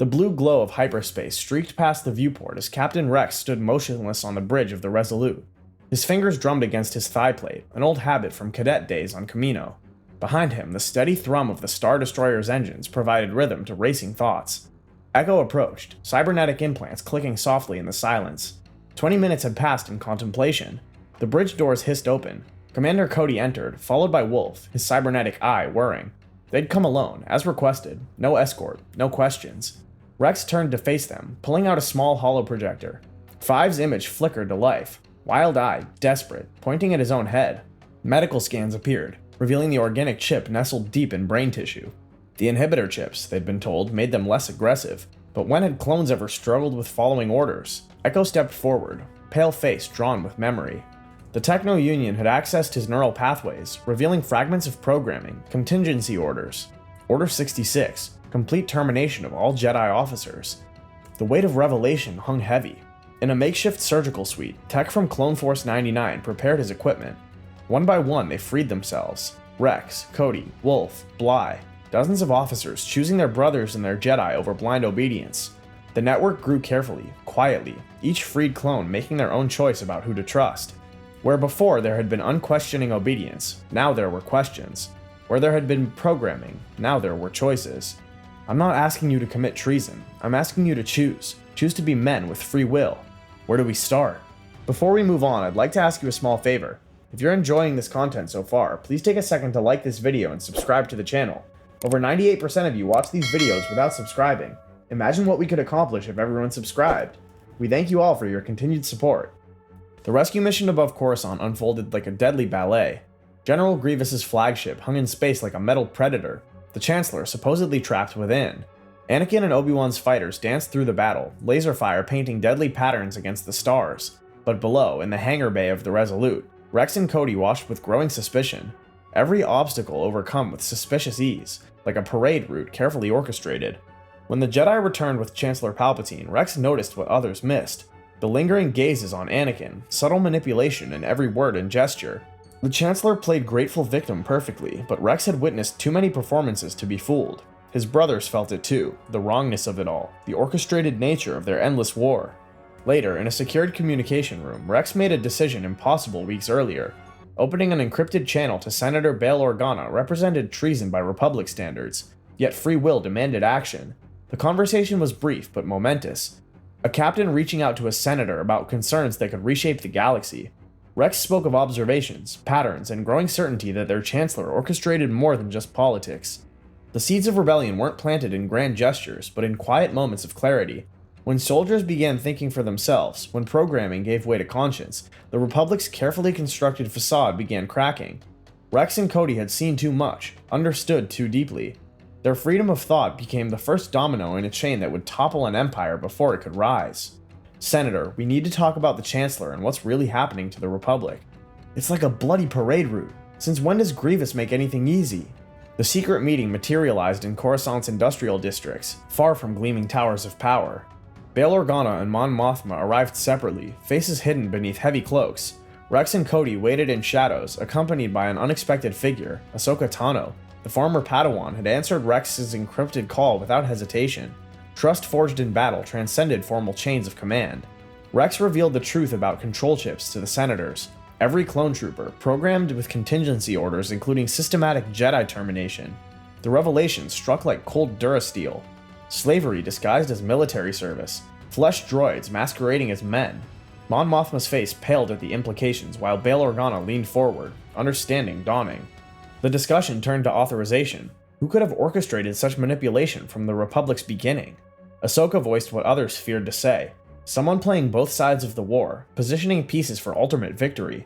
The blue glow of hyperspace streaked past the viewport as Captain Rex stood motionless on the bridge of the Resolute. His fingers drummed against his thigh plate, an old habit from cadet days on Camino. Behind him, the steady thrum of the Star Destroyer's engines provided rhythm to racing thoughts. Echo approached, cybernetic implants clicking softly in the silence. 20 minutes had passed in contemplation. The bridge doors hissed open. Commander Cody entered, followed by Wolf, his cybernetic eye whirring. They'd come alone, as requested. No escort, no questions. Rex turned to face them, pulling out a small holo projector. Five's image flickered to life, wild-eyed, desperate, pointing at his own head. Medical scans appeared, revealing the organic chip nestled deep in brain tissue. The inhibitor chips, they'd been told, made them less aggressive, but when had clones ever struggled with following orders? Echo stepped forward, pale face drawn with memory. The Techno Union had accessed his neural pathways, revealing fragments of programming, contingency orders. Order 66, complete termination of all Jedi officers. The weight of revelation hung heavy. In a makeshift surgical suite, tech from Clone Force 99 prepared his equipment. One by one, they freed themselves. Rex, Cody, Wolf, Bly, dozens of officers choosing their brothers and their Jedi over blind obedience. The network grew carefully, quietly, each freed clone making their own choice about who to trust. Where before there had been unquestioning obedience, now there were questions. Where there had been programming, now there were choices. I'm not asking you to commit treason, I'm asking you to choose. Choose to be men with free will. Where do we start? Before we move on, I'd like to ask you a small favor. If you're enjoying this content so far, please take a second to like this video and subscribe to the channel. Over 98% of you watch these videos without subscribing. Imagine what we could accomplish if everyone subscribed. We thank you all for your continued support. The rescue mission above Coruscant unfolded like a deadly ballet. General Grievous's flagship hung in space like a metal predator, the Chancellor supposedly trapped within. Anakin and Obi-Wan's fighters danced through the battle, laser fire painting deadly patterns against the stars. But below, in the hangar bay of the Resolute, Rex and Cody watched with growing suspicion. Every obstacle overcome with suspicious ease, like a parade route carefully orchestrated. When the Jedi returned with Chancellor Palpatine, Rex noticed what others missed. The lingering gazes on Anakin, subtle manipulation in every word and gesture. The Chancellor played grateful victim perfectly, but Rex had witnessed too many performances to be fooled. His brothers felt it too, the wrongness of it all, the orchestrated nature of their endless war. Later, in a secured communication room, Rex made a decision impossible weeks earlier. Opening an encrypted channel to Senator Bail Organa represented treason by Republic standards, yet free will demanded action. The conversation was brief but momentous. A captain reaching out to a senator about concerns that could reshape the galaxy. Rex spoke of observations, patterns, and growing certainty that their chancellor orchestrated more than just politics. The seeds of rebellion weren't planted in grand gestures, but in quiet moments of clarity. When soldiers began thinking for themselves, when programming gave way to conscience, the Republic's carefully constructed facade began cracking. Rex and Cody had seen too much, understood too deeply. Their freedom of thought became the first domino in a chain that would topple an empire before it could rise. Senator, we need to talk about the Chancellor and what's really happening to the Republic. It's like a bloody parade route. Since when does Grievous make anything easy? The secret meeting materialized in Coruscant's industrial districts, far from gleaming towers of power. Bail Organa and Mon Mothma arrived separately, faces hidden beneath heavy cloaks. Rex and Cody waited in shadows, accompanied by an unexpected figure, Ahsoka Tano. The former Padawan had answered Rex's encrypted call without hesitation. Trust forged in battle transcended formal chains of command. Rex revealed the truth about control chips to the senators. Every clone trooper, programmed with contingency orders including systematic Jedi termination. The revelation struck like cold Durasteel. Slavery disguised as military service. Flesh droids masquerading as men. Mon Mothma's face paled at the implications while Bail Organa leaned forward, understanding dawning. The discussion turned to authorization. Who could have orchestrated such manipulation from the Republic's beginning? Ahsoka voiced what others feared to say. Someone playing both sides of the war, positioning pieces for ultimate victory.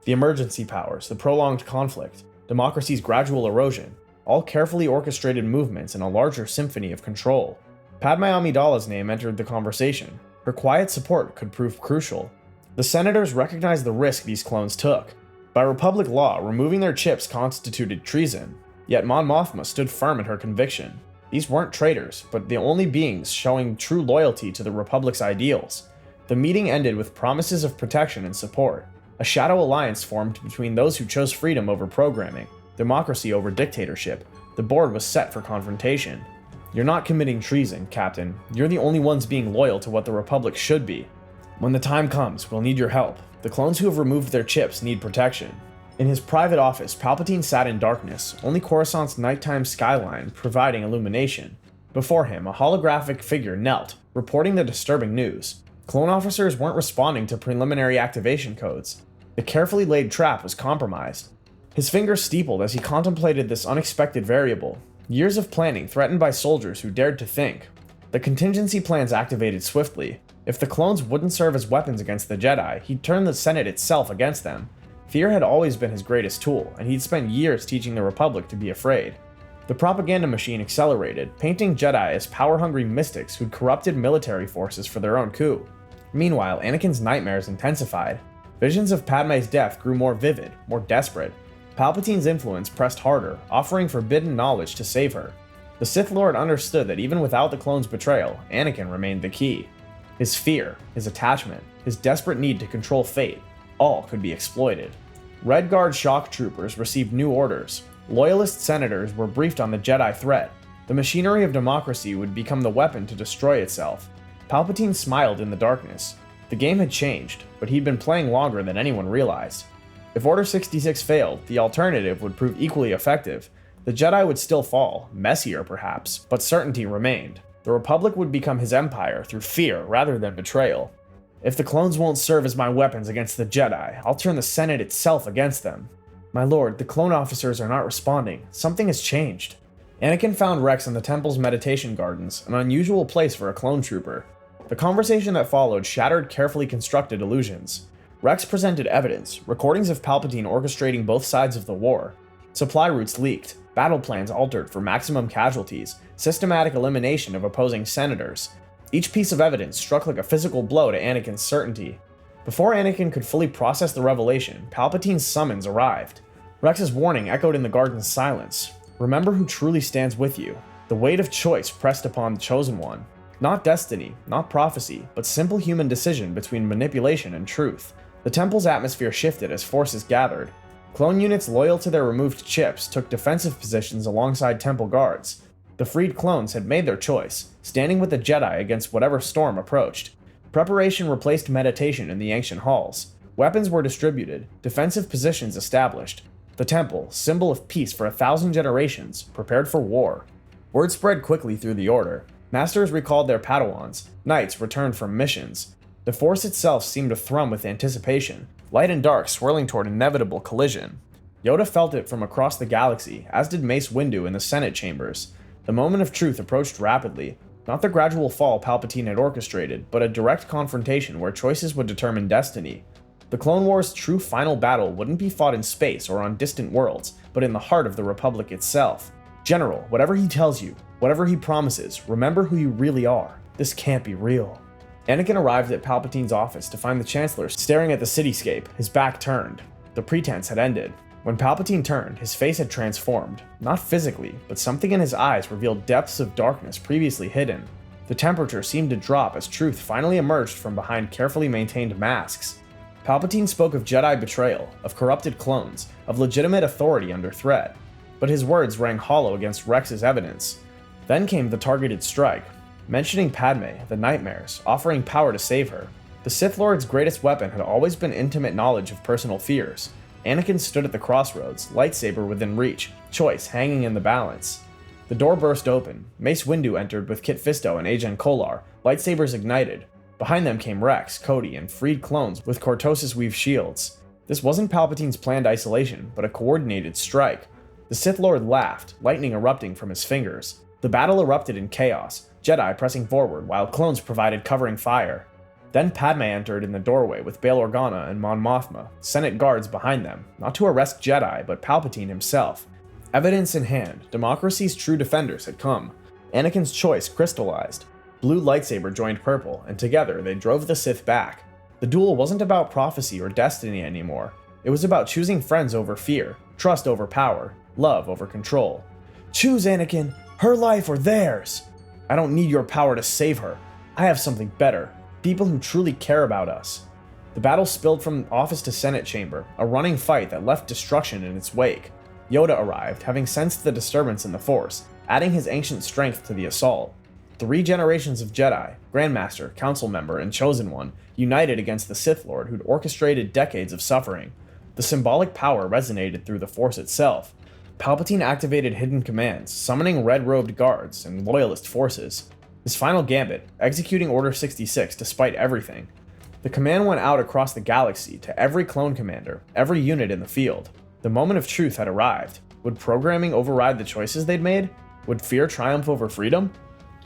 The emergency powers, the prolonged conflict, democracy's gradual erosion, all carefully orchestrated movements in a larger symphony of control. Padme Amidala's name entered the conversation. Her quiet support could prove crucial. The senators recognized the risk these clones took. By Republic law, removing their chips constituted treason, yet Mon Mothma stood firm in her conviction. These weren't traitors, but the only beings showing true loyalty to the Republic's ideals. The meeting ended with promises of protection and support. A shadow alliance formed between those who chose freedom over programming, democracy over dictatorship. The board was set for confrontation. "You're not committing treason, Captain. You're the only ones being loyal to what the Republic should be. When the time comes, we'll need your help. The clones who have removed their chips need protection." In his private office, Palpatine sat in darkness, only Coruscant's nighttime skyline providing illumination. Before him, a holographic figure knelt, reporting the disturbing news. Clone officers weren't responding to preliminary activation codes. The carefully laid trap was compromised. His fingers steepled as he contemplated this unexpected variable. Years of planning threatened by soldiers who dared to think. The contingency plans activated swiftly. If the clones wouldn't serve as weapons against the Jedi, he'd turn the Senate itself against them. Fear had always been his greatest tool, and he'd spent years teaching the Republic to be afraid. The propaganda machine accelerated, painting Jedi as power-hungry mystics who'd corrupted military forces for their own coup. Meanwhile, Anakin's nightmares intensified. Visions of Padme's death grew more vivid, more desperate. Palpatine's influence pressed harder, offering forbidden knowledge to save her. The Sith Lord understood that even without the clone's betrayal, Anakin remained the key. His fear, his attachment, his desperate need to control fate, all could be exploited. Red Guard shock troopers received new orders. Loyalist senators were briefed on the Jedi threat. The machinery of democracy would become the weapon to destroy itself. Palpatine smiled in the darkness. The game had changed, but he'd been playing longer than anyone realized. If Order 66 failed, the alternative would prove equally effective. The Jedi would still fall, messier perhaps, but certainty remained. The Republic would become his empire through fear rather than betrayal. "If the clones won't serve as my weapons against the Jedi, I'll turn the Senate itself against them." "My lord, the clone officers are not responding. Something has changed." Anakin found Rex in the temple's meditation gardens, an unusual place for a clone trooper. The conversation that followed shattered carefully constructed illusions. Rex presented evidence, recordings of Palpatine orchestrating both sides of the war. Supply routes leaked, battle plans altered for maximum casualties, systematic elimination of opposing senators. Each piece of evidence struck like a physical blow to Anakin's certainty. Before Anakin could fully process the revelation, Palpatine's summons arrived. Rex's warning echoed in the garden's silence. "Remember who truly stands with you." The weight of choice pressed upon the Chosen One. Not destiny, not prophecy, but simple human decision between manipulation and truth. The temple's atmosphere shifted as forces gathered. Clone units loyal to their removed chips took defensive positions alongside temple guards. The freed clones had made their choice, standing with the Jedi against whatever storm approached. Preparation replaced meditation in the ancient halls. Weapons were distributed, defensive positions established. The temple, symbol of peace for 1,000 generations, prepared for war. Word spread quickly through the Order. Masters recalled their Padawans, knights returned from missions. The Force itself seemed to thrum with anticipation, light and dark swirling toward inevitable collision. Yoda felt it from across the galaxy, as did Mace Windu in the Senate chambers. The moment of truth approached rapidly, not the gradual fall Palpatine had orchestrated, but a direct confrontation where choices would determine destiny. The Clone Wars' true final battle wouldn't be fought in space or on distant worlds, but in the heart of the Republic itself. "General, whatever he tells you, whatever he promises, remember who you really are. This can't be real." Anakin arrived at Palpatine's office to find the Chancellor staring at the cityscape, his back turned. The pretense had ended. When Palpatine turned, his face had transformed. Not physically, but something in his eyes revealed depths of darkness previously hidden. The temperature seemed to drop as truth finally emerged from behind carefully maintained masks. Palpatine spoke of Jedi betrayal, of corrupted clones, of legitimate authority under threat. But his words rang hollow against Rex's evidence. Then came the targeted strike, mentioning Padme, the nightmares, offering power to save her. The Sith Lord's greatest weapon had always been intimate knowledge of personal fears. Anakin stood at the crossroads, lightsaber within reach, choice hanging in the balance. The door burst open. Mace Windu entered with Kit Fisto and Agen Kolar, lightsabers ignited. Behind them came Rex, Cody, and freed clones with Cortosis weave shields. This wasn't Palpatine's planned isolation, but a coordinated strike. The Sith Lord laughed, lightning erupting from his fingers. The battle erupted in chaos, Jedi pressing forward while clones provided covering fire. Then Padme entered in the doorway with Bail Organa and Mon Mothma, Senate guards behind them, not to arrest Jedi, but Palpatine himself. Evidence in hand, democracy's true defenders had come. Anakin's choice crystallized. Blue lightsaber joined purple, and together they drove the Sith back. The duel wasn't about prophecy or destiny anymore. It was about choosing friends over fear, trust over power, love over control. "Choose, Anakin, her life or theirs." "I don't need your power to save her. I have something better. People who truly care about us." The battle spilled from office to Senate chamber, a running fight that left destruction in its wake. Yoda arrived, having sensed the disturbance in the Force, adding his ancient strength to the assault. 3 generations of Jedi, Grandmaster, Council Member, and Chosen One, united against the Sith Lord who'd orchestrated decades of suffering. The symbolic power resonated through the Force itself. Palpatine activated hidden commands, summoning red-robed guards and loyalist forces. His final gambit, executing Order 66 despite everything. The command went out across the galaxy to every clone commander, every unit in the field. The moment of truth had arrived. Would programming override the choices they'd made? Would fear triumph over freedom?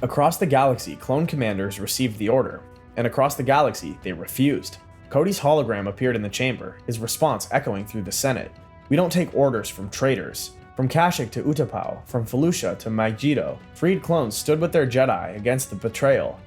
Across the galaxy, clone commanders received the order, and across the galaxy, they refused. Cody's hologram appeared in the chamber, his response echoing through the Senate. We don't take orders from traitors. From Kashyyyk to Utapau, from Felucia to Megiddo, freed clones stood with their Jedi against the betrayal.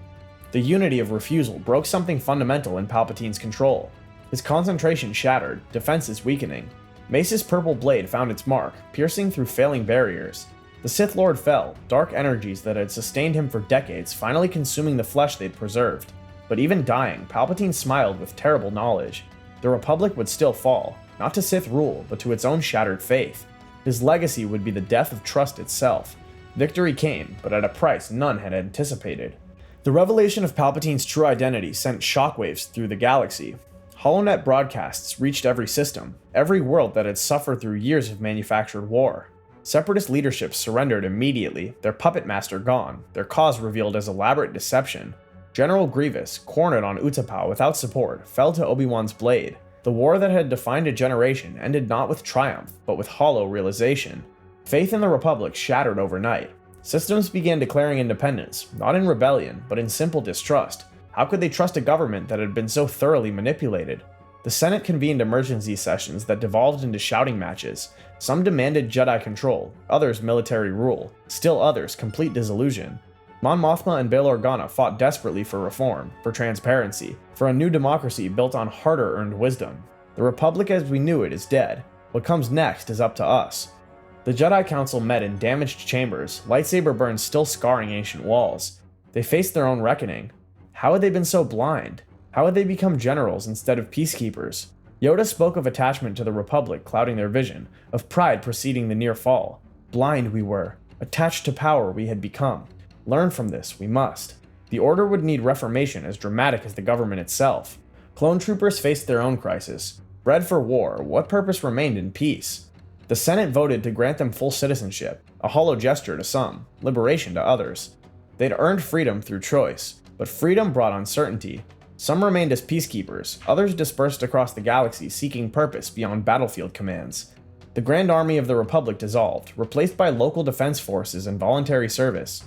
The unity of refusal broke something fundamental in Palpatine's control. His concentration shattered, defenses weakening. Mace's purple blade found its mark, piercing through failing barriers. The Sith Lord fell, dark energies that had sustained him for decades finally consuming the flesh they'd preserved. But even dying, Palpatine smiled with terrible knowledge. The Republic would still fall, not to Sith rule, but to its own shattered faith. His legacy would be the death of trust itself. Victory came, but at a price none had anticipated. The revelation of Palpatine's true identity sent shockwaves through the galaxy. HoloNet broadcasts reached every system, every world that had suffered through years of manufactured war. Separatist leadership surrendered immediately, their puppet master gone, their cause revealed as elaborate deception. General Grievous, cornered on Utapau without support, fell to Obi-Wan's blade. The war that had defined a generation ended not with triumph, but with hollow realization. Faith in the Republic shattered overnight. Systems began declaring independence, not in rebellion, but in simple distrust. How could they trust a government that had been so thoroughly manipulated? The Senate convened emergency sessions that devolved into shouting matches. Some demanded Jedi control, others military rule, still others complete disillusion. Mon Mothma and Bail Organa fought desperately for reform, for transparency, for a new democracy built on harder-earned wisdom. The Republic as we knew it is dead. What comes next is up to us. The Jedi Council met in damaged chambers, lightsaber burns still scarring ancient walls. They faced their own reckoning. How had they been so blind? How had they become generals instead of peacekeepers? Yoda spoke of attachment to the Republic clouding their vision, of pride preceding the near fall. Blind we were, attached to power we had become. Learn from this, we must. The Order would need reformation as dramatic as the government itself. Clone troopers faced their own crisis. Bred for war, what purpose remained in peace? The Senate voted to grant them full citizenship, a hollow gesture to some, liberation to others. They'd earned freedom through choice, but freedom brought uncertainty. Some remained as peacekeepers, others dispersed across the galaxy seeking purpose beyond battlefield commands. The Grand Army of the Republic dissolved, replaced by local defense forces and voluntary service.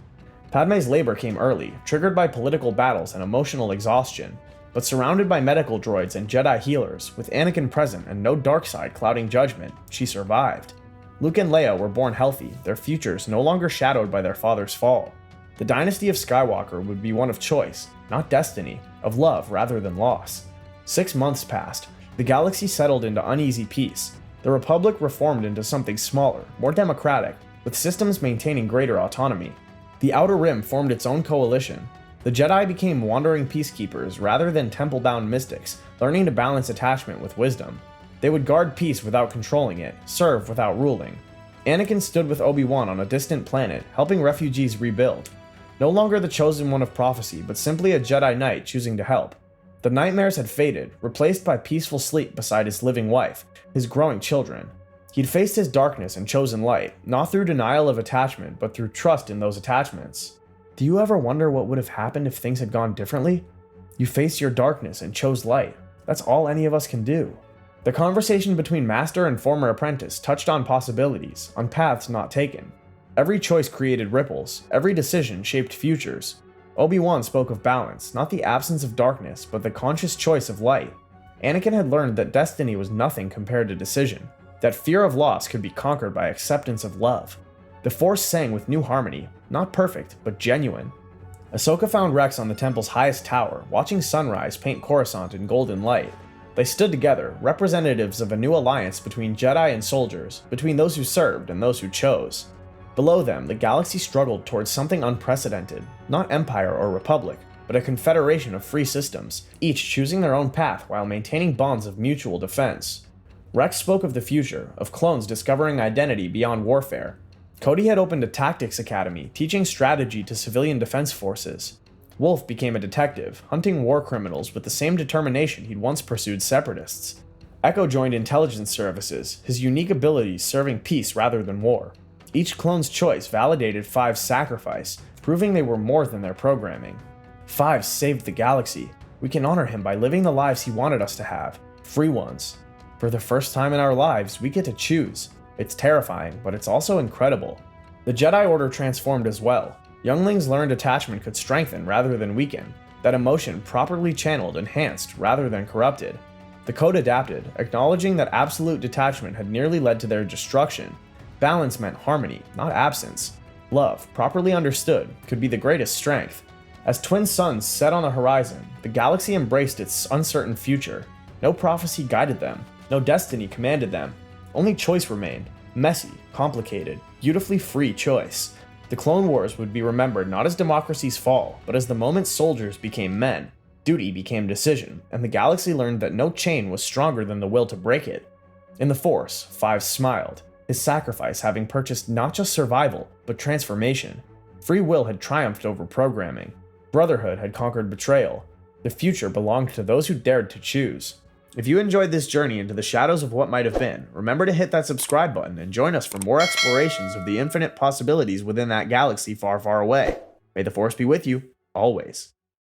Padme's labor came early, triggered by political battles and emotional exhaustion, but surrounded by medical droids and Jedi healers, with Anakin present and no dark side clouding judgment, she survived. Luke and Leia were born healthy, their futures no longer shadowed by their father's fall. The dynasty of Skywalker would be one of choice, not destiny, of love rather than loss. 6 months passed. The galaxy settled into uneasy peace. The Republic reformed into something smaller, more democratic, with systems maintaining greater autonomy. The Outer Rim formed its own coalition. The Jedi became wandering peacekeepers rather than temple-bound mystics, learning to balance attachment with wisdom. They would guard peace without controlling it, serve without ruling. Anakin stood with Obi-Wan on a distant planet, helping refugees rebuild. No longer the chosen one of prophecy, but simply a Jedi Knight choosing to help. The nightmares had faded, replaced by peaceful sleep beside his living wife, his growing children. He'd faced his darkness and chosen light, not through denial of attachment, but through trust in those attachments. Do you ever wonder what would have happened if things had gone differently? You faced your darkness and chose light. That's all any of us can do. The conversation between master and former apprentice touched on possibilities, on paths not taken. Every choice created ripples, every decision shaped futures. Obi-Wan spoke of balance, not the absence of darkness, but the conscious choice of light. Anakin had learned that destiny was nothing compared to decision, that fear of loss could be conquered by acceptance of love. The Force sang with new harmony, not perfect, but genuine. Ahsoka found Rex on the temple's highest tower, watching sunrise paint Coruscant in golden light. They stood together, representatives of a new alliance between Jedi and soldiers, between those who served and those who chose. Below them, the galaxy struggled towards something unprecedented, not empire or republic, but a confederation of free systems, each choosing their own path while maintaining bonds of mutual defense. Rex spoke of the future, of clones discovering identity beyond warfare. Cody had opened a tactics academy, teaching strategy to civilian defense forces. Wolf became a detective, hunting war criminals with the same determination he'd once pursued separatists. Echo joined intelligence services, his unique abilities serving peace rather than war. Each clone's choice validated Five's sacrifice, proving they were more than their programming. Five saved the galaxy. We can honor him by living the lives he wanted us to have, free ones. For the first time in our lives, we get to choose. It's terrifying, but it's also incredible. The Jedi Order transformed as well. Younglings learned attachment could strengthen rather than weaken, that emotion properly channeled enhanced rather than corrupted. The Code adapted, acknowledging that absolute detachment had nearly led to their destruction. Balance meant harmony, not absence. Love, properly understood, could be the greatest strength. As twin suns set on the horizon, the galaxy embraced its uncertain future. No prophecy guided them, no destiny commanded them. Only choice remained, messy, complicated, beautifully free choice. The Clone Wars would be remembered not as democracy's fall, but as the moment soldiers became men, duty became decision, and the galaxy learned that no chain was stronger than the will to break it. In the Force, Five smiled, his sacrifice having purchased not just survival, but transformation. Free will had triumphed over programming. Brotherhood had conquered betrayal. The future belonged to those who dared to choose. If you enjoyed this journey into the shadows of what might have been, remember to hit that subscribe button and join us for more explorations of the infinite possibilities within that galaxy far, far away. May the Force be with you, always.